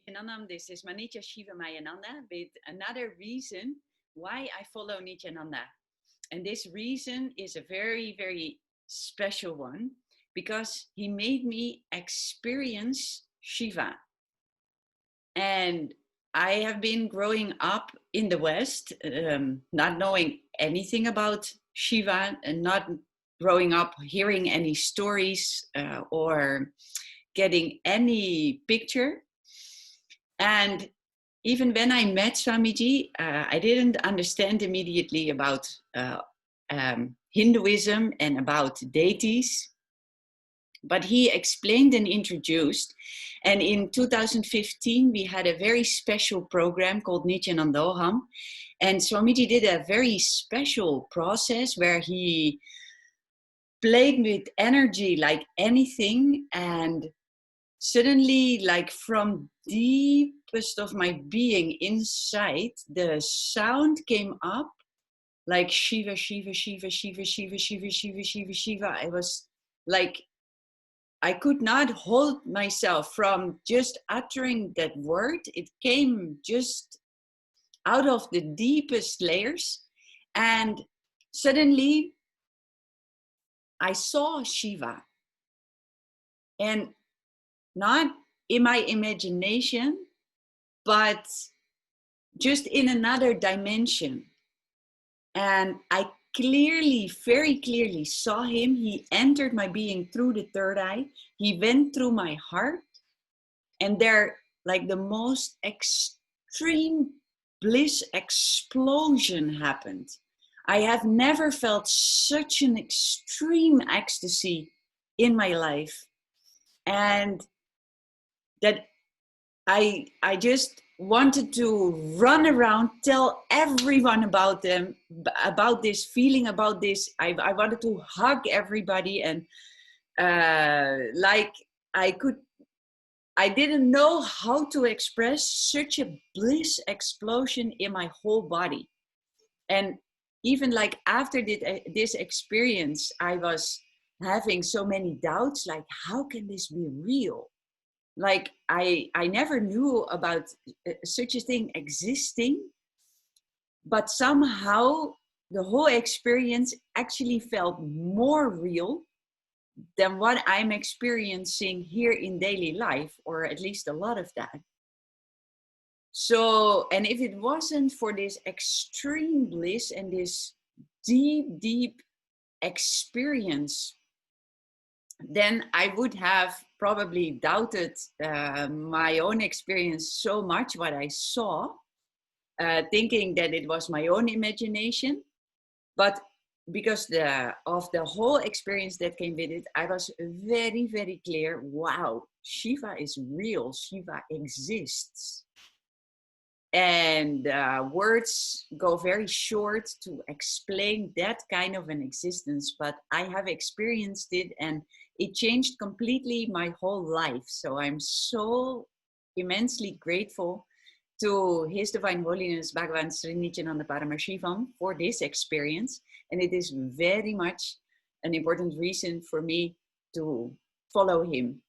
Nityanandam. This is Manitya Shiva Mayananda with another reason why I follow Nityananda. And this reason is a very, very special one because he made me experience Shiva. And I have been growing up in the West, not knowing anything about Shiva and not growing up hearing any stories or getting any picture. And even when I met Swamiji, I didn't understand immediately about Hinduism and about deities. But he explained and introduced. And in 2015, we had a very special program called Nityanandoham. And Swamiji did a very special process where he played with energy like anything. And suddenly, like from deepest of my being inside, the sound came up like Shiva, Shiva, Shiva, Shiva, Shiva, Shiva, Shiva, Shiva, Shiva. I was like, I could not hold myself from just uttering that word. It came just out of the deepest layers. And suddenly I saw Shiva. And not in my imagination, but just in another dimension. And I clearly, very clearly saw him. He entered my being through the third eye. He went through my heart. And there, like the most extreme bliss explosion happened. I have never felt such an extreme ecstasy in my life. And that I just wanted to run around, tell everyone about them, about this feeling, about this. I wanted to hug everybody, and like I didn't know how to express such a bliss explosion in my whole body. And even like after this experience, I was having so many doubts, like, how can this be real? Like I never knew about such a thing existing, but somehow the whole experience actually felt more real than what I'm experiencing here in daily life, or at least a lot of that. So, and if it wasn't for this extreme bliss and this deep, deep experience, then I would have probably doubted my own experience so much, what I saw, thinking that it was my own imagination. But because of the whole experience that came with it, I was very, very clear, wow, Shiva is real, Shiva exists. And words go very short to explain that kind of an existence, but I have experienced it and it changed completely my whole life. So I'm so immensely grateful to His Divine Holiness Bhagavan Sri Nityananda Paramashivam for this experience. And it is very much an important reason for me to follow him.